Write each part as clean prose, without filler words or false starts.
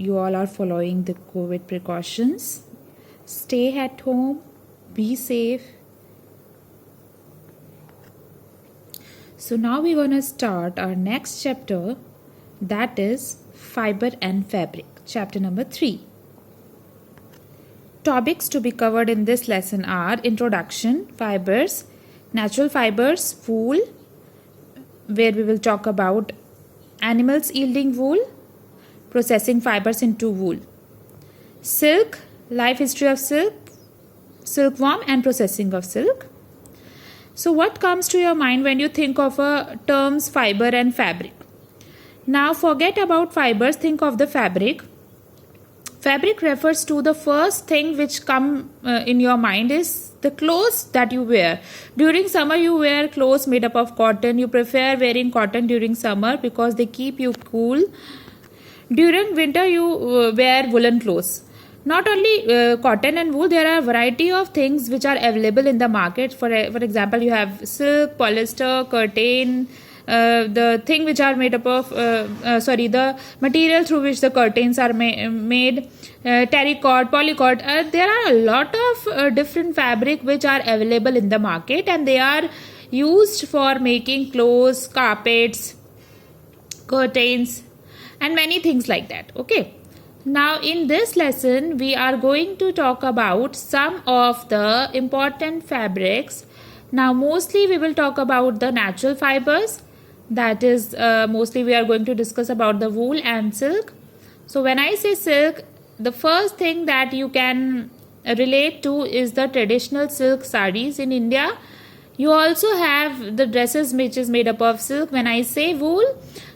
you all are following the COVID precautions. Stay at home, be safe. So now we're going to start our next chapter, that is fiber and fabric, chapter number 3. Topics to be covered in this lesson are introduction, fibers, natural fibers, wool, where we will talk about animals yielding wool, processing fibers into wool, silk, life history of silk, silkworm and processing of silk. So what comes to your mind when you think of terms fiber and fabric? Now forget about fibers, think of the fabric. Fabric refers to the first thing which come in your mind is the clothes that you wear. During summer you wear clothes made up of cotton. You prefer wearing cotton during summer because they keep you cool. During winter you wear woolen clothes. Not only cotton and wool, there are a variety of things which are available in the market. For example, you have silk, polyester, curtain, the thing which are made up of, the material through which the curtains are made, terracotta, polycot. There are a lot of different fabric which are available in the market, and they are used for making clothes, carpets, curtains, and many things like that. Okay. Now in this lesson we are going to talk about some of the important fabrics. Now mostly we will talk about the natural fibers, that is mostly we are going to discuss about the wool and silk. So when I say silk, the first thing that you can relate to is the traditional silk sarees in India. You also have the dresses which is made up of silk. When I say wool,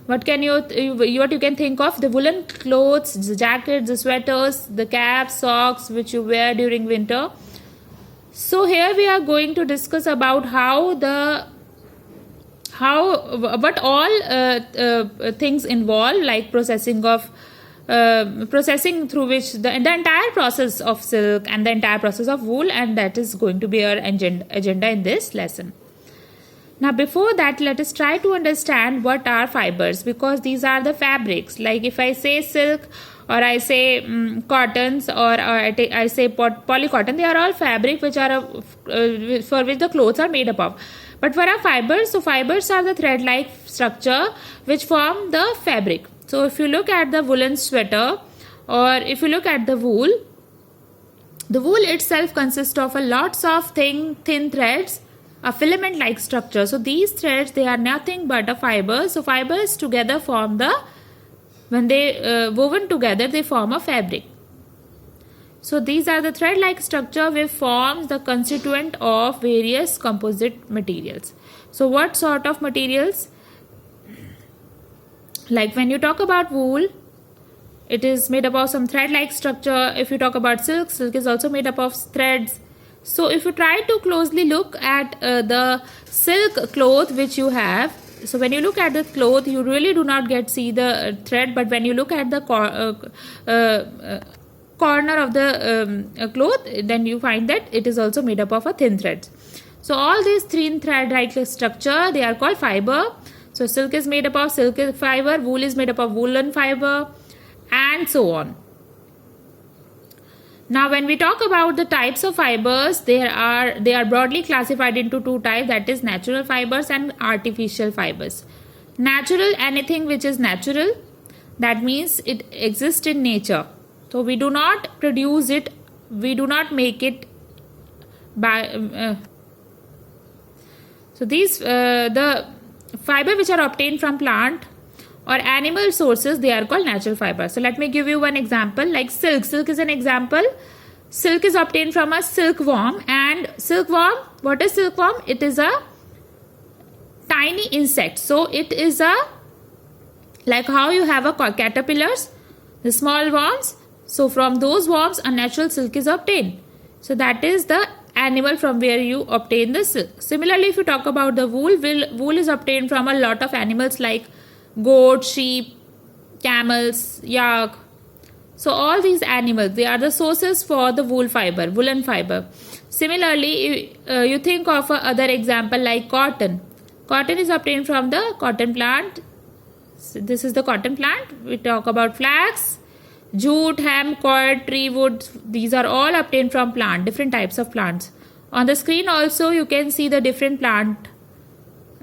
what you can think of? The woolen clothes, the jackets, the sweaters, the caps, socks which you wear during winter. So here we are going to discuss about what all things involve, like processing through which the entire process of silk and the entire process of wool, and that is going to be our agenda in this lesson. Now before that, let us try to understand what are fibers, because these are the fabrics. Like if I say silk, or I say cottons, or I say polycotton, they are all fabric which are for which the clothes are made up of. But for our fibers, so fibers are the thread-like structure which form the fabric. So if you look at the woolen sweater, or if you look at the wool itself consists of a lots of thin threads, a filament-like structure. So these threads, they are nothing but a fiber. So fibers together form when they woven together, they form a fabric. So these are the thread-like structure which forms the constituent of various composite materials. So what sort of materials? Like when you talk about wool, it is made up of some thread-like structure. If you talk about silk, silk is also made up of threads. So if you try to closely look at the silk cloth which you have, so when you look at the cloth, you really do not see the thread, but when you look at the corner of the cloth, then you find that it is also made up of a thin thread. So all these thin thread-like structure, they are called fiber. So silk is made up of silk fiber, wool is made up of woolen fiber, and so on. Now when we talk about the types of fibers, they are broadly classified into two types, that is natural fibers and artificial fibers. Natural, anything which is natural, that means it exists in nature. So we do not produce it, we do not make it by so these the fiber which are obtained from plant or animal sources, they are called natural fibers. So let me give you one example, like silk. Silk is an example. Silk is obtained from a silkworm, and silkworm, what is silkworm? It is a tiny insect. So it is like how you have a caterpillars, the small worms. So from those worms a natural silk is obtained. So that is the animal from where you obtain the silk. Similarly, if you talk about the wool is obtained from a lot of animals like goat, sheep, camels, yak. So all these animals, they are the sources for the wool fiber, woolen fiber. Similarly, you think of other example like cotton. Cotton is obtained from the cotton plant. So this is the cotton plant. We talk about flax. Jute, hemp, cord, tree wood, these are all obtained from plant, different types of plants. On the screen also you can see the different plant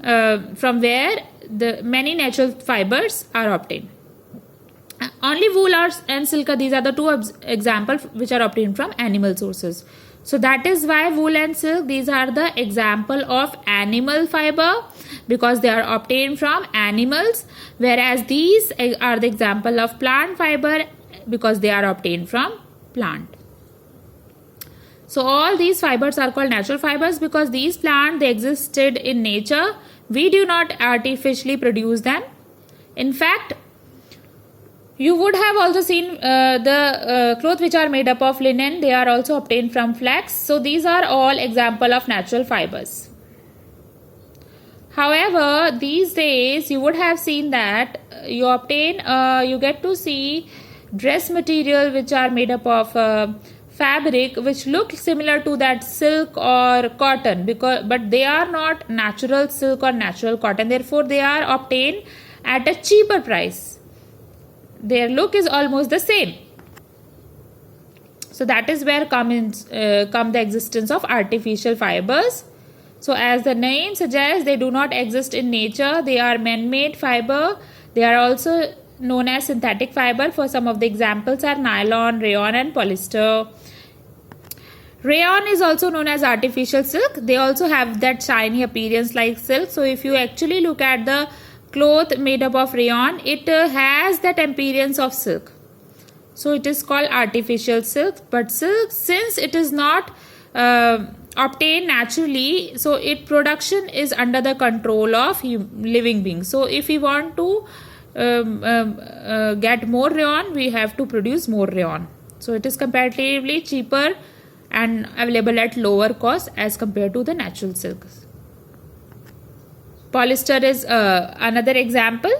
from where the many natural fibers are obtained. Only wool and silk, these are the two examples which are obtained from animal sources. So that is why wool and silk, these are the example of animal fiber because they are obtained from animals, whereas these are the example of plant fiber because they are obtained from plant. So all these fibers are called natural fibers because these plants, they existed in nature. We do not artificially produce them. In fact, you would have also seen the clothes which are made up of linen. They are also obtained from flax. So these are all example of natural fibers. However, these days you would have seen that you get to see dress material which are made up of fabric which look similar to that silk or cotton but they are not natural silk or natural cotton. Therefore, they are obtained at a cheaper price. Their look is almost the same. So that is where come the existence of artificial fibers. So as the name suggests, they do not exist in nature. They are man-made fiber. They are also known as synthetic fiber. For some of the examples are nylon, rayon and polyester. Rayon is also known as artificial silk. They also have that shiny appearance like silk. So if you actually look at the cloth made up of rayon, it has that appearance of silk. So it is called artificial silk. But silk, since it is not obtained naturally, so its production is under the control of living beings. So if we want to get more rayon, we have to produce more rayon. So it is comparatively cheaper and available at lower cost as compared to the natural silks. Polyester is another example.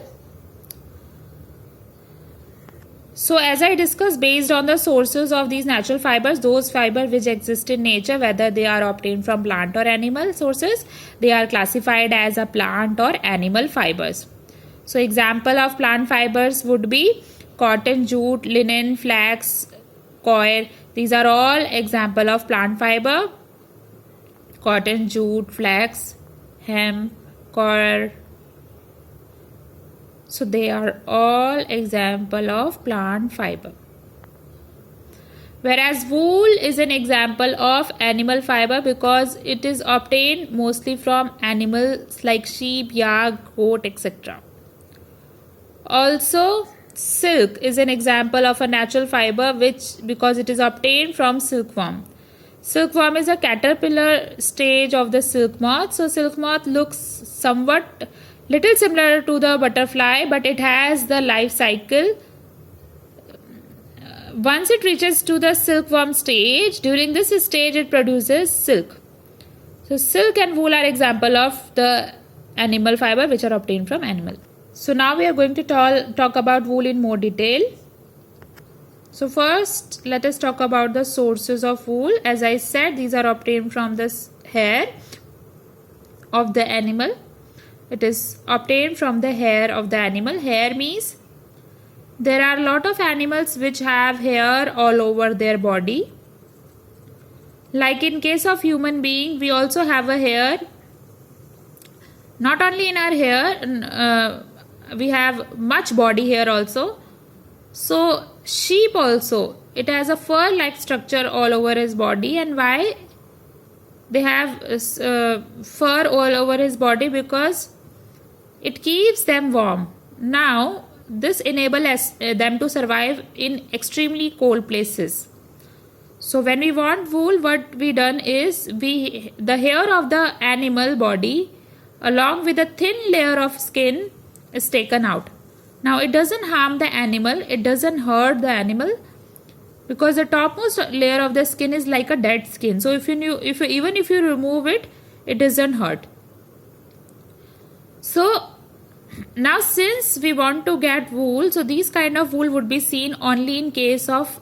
So as I discussed, based on the sources of these natural fibers, those fibers which exist in nature, whether they are obtained from plant or animal sources, they are classified as a plant or animal fibers. So example of plant fibers would be cotton, jute, linen, flax, coir. These are all example of plant fiber. Cotton, jute, flax, hemp, coir. So they are all example of plant fiber. Whereas wool is an example of animal fiber because it is obtained mostly from animals like sheep, yak, goat, etc. Also, silk is an example of a natural fiber because it is obtained from silkworm. Silkworm is a caterpillar stage of the silk moth. So silk moth looks somewhat little similar to the butterfly, but it has the life cycle. Once it reaches to the silkworm stage, during this stage it produces silk. So silk and wool are example of the animal fiber which are obtained from animal. So now we are going to talk about wool in more detail. So first let us talk about the sources of wool. As I said, these are obtained from the hair of the animal. It is obtained from the hair of the animal. Hair means there are a lot of animals which have hair all over their body. Like in case of human being, we also have a hair. Not only in our hair, we have much body hair also. So sheep also, it has a fur-like structure all over his body. And why they have fur all over his body? Because it keeps them warm. Now this enables them to survive in extremely cold places. So when we want wool, what we done is the hair of the animal body along with a thin layer of skin is taken out. Now it doesn't harm the animal, it doesn't hurt the animal because the topmost layer of the skin is like a dead skin. So even if you remove it, it doesn't hurt. So now since we want to get wool, so these kind of wool would be seen only in case of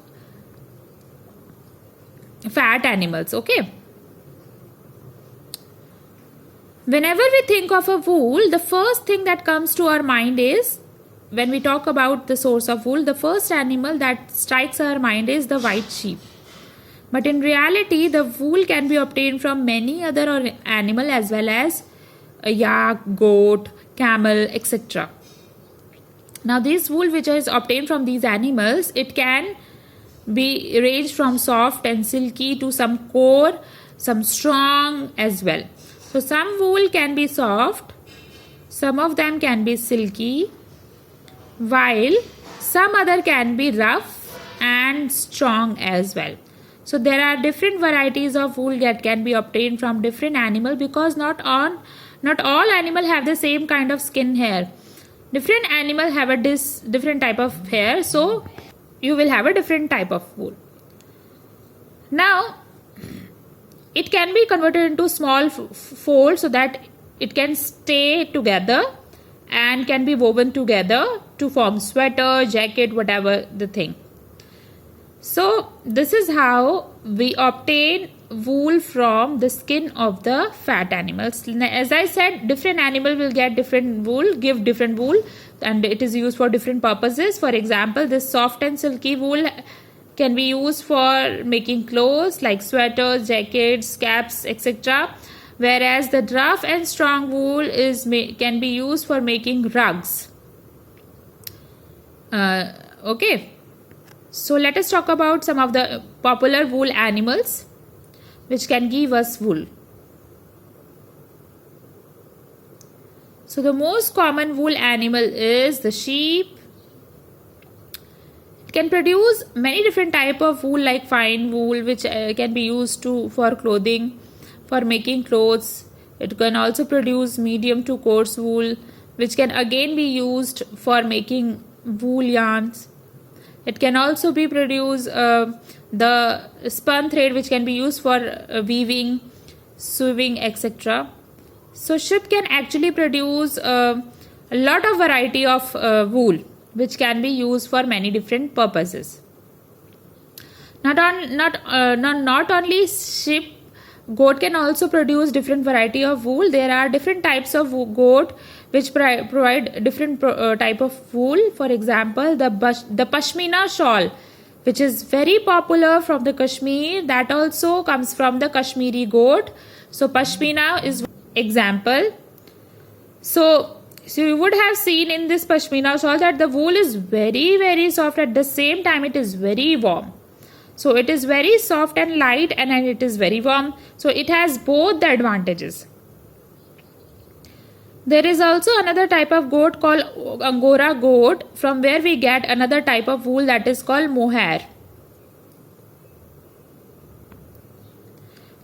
fat animals, okay? Whenever we think of a wool, the first thing that comes to our mind is when we talk about the source of wool, the first animal that strikes our mind is the white sheep. But in reality, the wool can be obtained from many other animal as well as a yak, goat, camel, etc. Now, this wool which is obtained from these animals, it can be ranged from soft and silky to some core, some strong as well. So, some wool can be soft, some of them can be silky, while some other can be rough and strong as well. So there are different varieties of wool that can be obtained from different animal, because not all animal have the same kind of skin hair. Different animal have a different type of hair, so you will have a different type of wool. Now it can be converted into small folds so that it can stay together and can be woven together to form sweater, jacket, whatever the thing. So this is how we obtain wool from the skin of the fat animals. As I said, different animal will get different wool, give different wool, and it is used for different purposes. For example, this soft and silky wool can be used for making clothes like sweaters, jackets, caps, etc. Whereas the rough and strong wool can be used for making rugs. Okay. So let us talk about some of the popular wool animals which can give us wool. So the most common wool animal is the sheep. It can produce many different type of wool, like fine wool, which can be used for clothing, for making clothes. It can also produce medium to coarse wool, which can again be used for making wool yarns. It can also be produced the spun thread, which can be used for weaving, sewing, etc. So sheep can actually produce a lot of variety of wool, which can be used for many different purposes. Not only sheep, goat can also produce different variety of wool. There are different types of goat which provide different type of wool. For example, the Pashmina shawl, which is very popular from the Kashmir, that also comes from the Kashmiri goat. So Pashmina is example. So you would have seen in this Pashmina shawl that the wool is very, very soft. At the same time, it is very warm. So it is very soft and light, and it is very warm. So it has both the advantages. There is also another type of goat called Angora goat, from where we get another type of wool that is called mohair.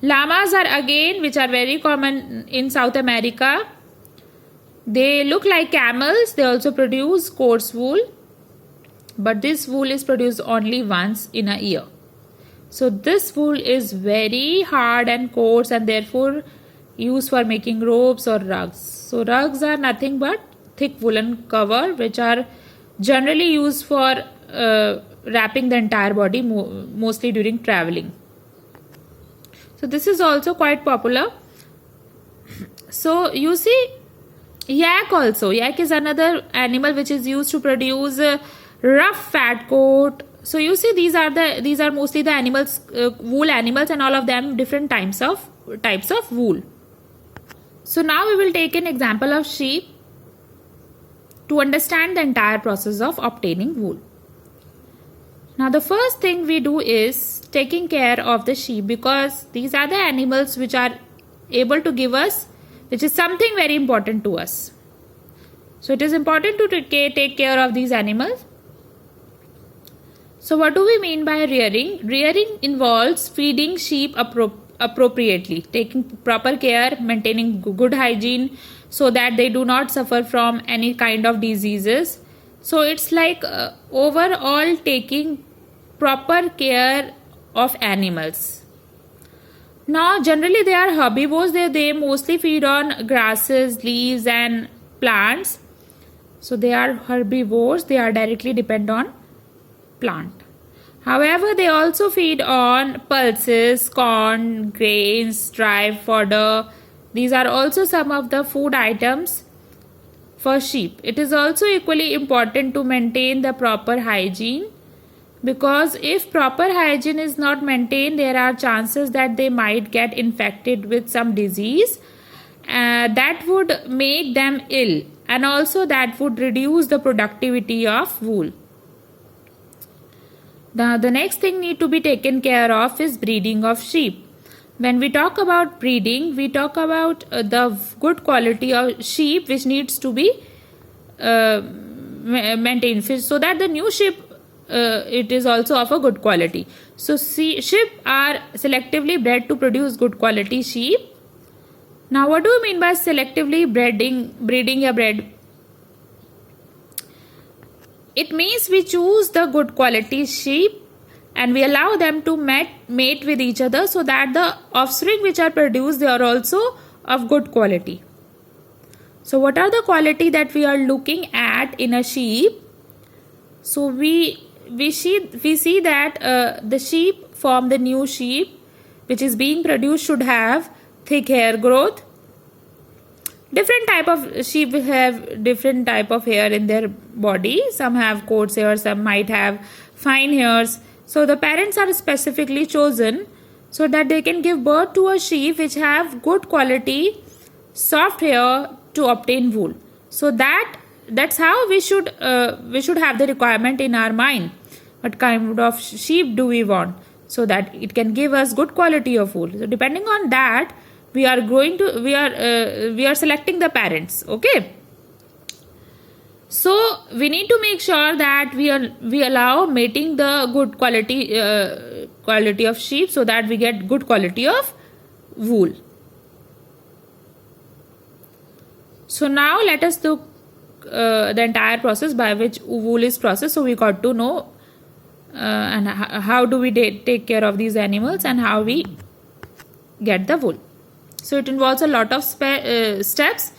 Llamas are again, which are very common in South America. They look like camels. They also produce coarse wool, but this wool is produced only once in a year. So this wool is very hard and coarse, and therefore used for making robes or rugs. So rugs are nothing but thick woolen cover, which are generally used for wrapping the entire body, mostly during traveling. So this is also quite popular. So you see, yak also. Yak is another animal which is used to produce rough fat coat. So you see, these are mostly the animals, wool animals, and all of them different types of wool. So now we will take an example of sheep to understand the entire process of obtaining wool. Now the first thing we do is taking care of the sheep, because these are the animals which are able to give us, which is something very important to us. So it is important to take care of these animals. So what do we mean by rearing? Rearing involves feeding sheep appropriately, taking proper care, maintaining good hygiene so that they do not suffer from any kind of diseases. So it's like overall taking proper care of animals. Now generally they are herbivores. They mostly feed on grasses, leaves and plants. So they are herbivores. They are directly dependent on plant. However, they also feed on pulses, corn, grains, dry fodder. These are also some of the food items for sheep. It is also equally important to maintain the proper hygiene, because if proper hygiene is not maintained, there are chances that they might get infected with some disease that would make them ill, and also that would reduce the productivity of wool. Now the next thing need to be taken care of is breeding of sheep. When we talk about breeding, we talk about the good quality of sheep which needs to be maintained, so that the new sheep it is also of a good quality. So sheep are selectively bred to produce good quality sheep. Now what do you mean by selectively breeding a bred? It means we choose the good quality sheep and we allow them to mate with each other, so that the offspring which are produced, they are also of good quality. So what are the quality that we are looking at in a sheep? So we see that the sheep from the new sheep which is being produced should have thick hair growth. Different type of sheep have different type of hair in their body. Some have coarse hair, some might have fine hairs. So the parents are specifically chosen so that they can give birth to a sheep which have good quality soft hair to obtain wool. So that's how we should have the requirement in our mind. What kind of sheep do we want, so that it can give us good quality of wool? So depending on that, we are selecting the parents. Okay. So we need to make sure that we allow mating the good quality of sheep, so that we get good quality of wool. So now let us look the entire process by which wool is processed. So we got to know and how do we take care of these animals and how we get the wool. So it involves a lot of steps.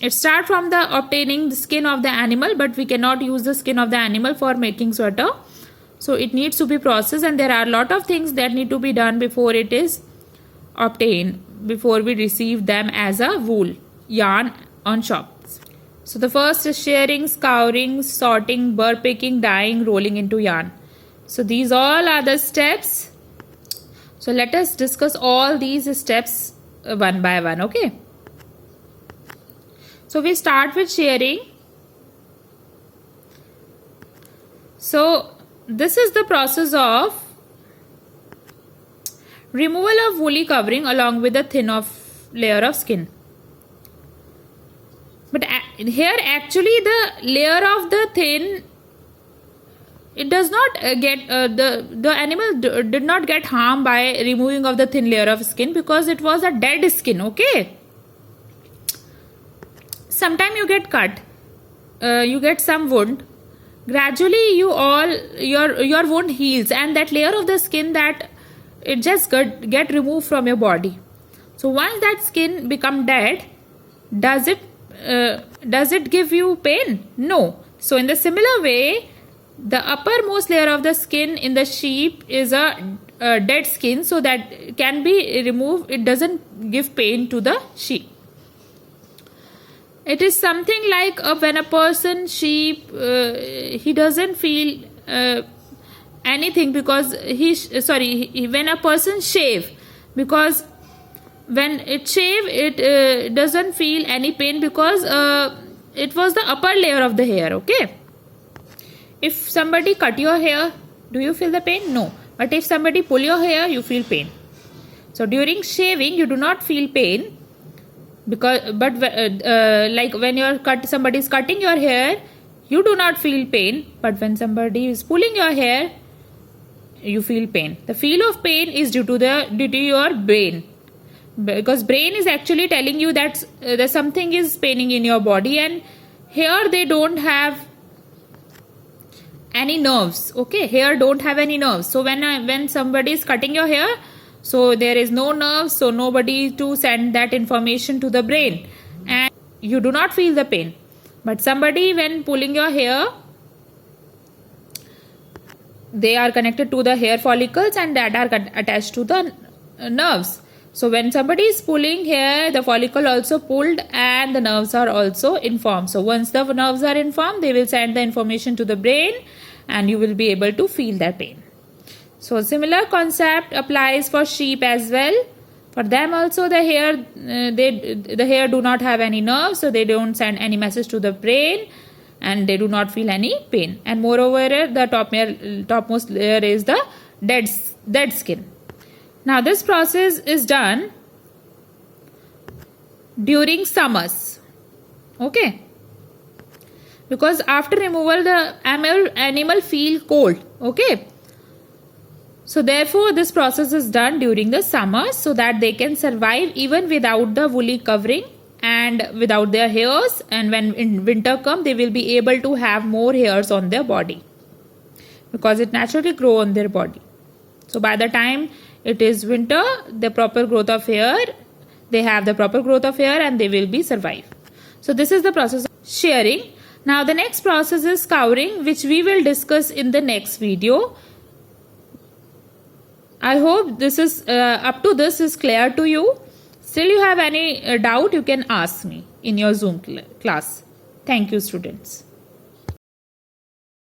It starts from the obtaining the skin of the animal, but we cannot use the skin of the animal for making sweater. So it needs to be processed, and there are a lot of things that need to be done before it is obtained, before we receive them as a wool yarn on shops. So the first is shearing, scouring, sorting, burr picking, dyeing, rolling into yarn. So these all are the steps. So let us discuss all these steps one by one. Okay. So we start with shearing. So this is the process of removal of woolly covering along with a thin layer of skin. But here actually the layer of the thin, it does not get the animal did not get harmed by removing of the thin layer of skin, because it was a dead skin. Okay. Sometimes you get cut, you get some wound. Gradually your wound heals, and that layer of the skin that it just get removed from your body. So once that skin become dead, does it give you pain? No. So in the similar way, the uppermost layer of the skin in the sheep is a dead skin, so that can be removed. It doesn't give pain to the sheep. It is something like when a person sheep he doesn't feel anything, because when a person shave, because when it shave it doesn't feel any pain, because it was the upper layer of the hair. Okay. If somebody cut your hair, do you feel the pain? No. But if somebody pull your hair, you feel pain. So during shaving you do not feel pain, like when somebody is cutting your hair, you do not feel pain. But when somebody is pulling your hair, you feel pain. The feel of pain is due to your brain, because brain is actually telling you that there's something is paining in your body, and here they don't have any nerves. Okay, hair don't have any nerves. So when somebody is cutting your hair, so there is no nerves, so nobody to send that information to the brain, and you do not feel the pain. But somebody when pulling your hair, they are connected to the hair follicles, and that are attached to the nerves. So when somebody is pulling here, the follicle also pulled and the nerves are also informed. So once the nerves are informed, they will send the information to the brain and you will be able to feel that pain. So similar concept applies for sheep as well. For them also the hair do not have any nerves, so they don't send any message to the brain and they do not feel any pain. And moreover, the topmost layer is the dead skin. Now this process is done during summers. Okay. Because after removal the animal feel cold. Okay. So therefore this process is done during the summer so that they can survive even without the woolly covering and without their hairs, and when in winter come they will be able to have more hairs on their body because it naturally grow on their body. So by the time it is winter, the proper growth of hair, they have the proper growth of hair and they will be survive. So this is the process of shearing. Now the next process is scouring, which we will discuss in the next video. I hope this is up to this is clear to you. Still you have any doubt, you can ask me in your Zoom class. Thank you, students.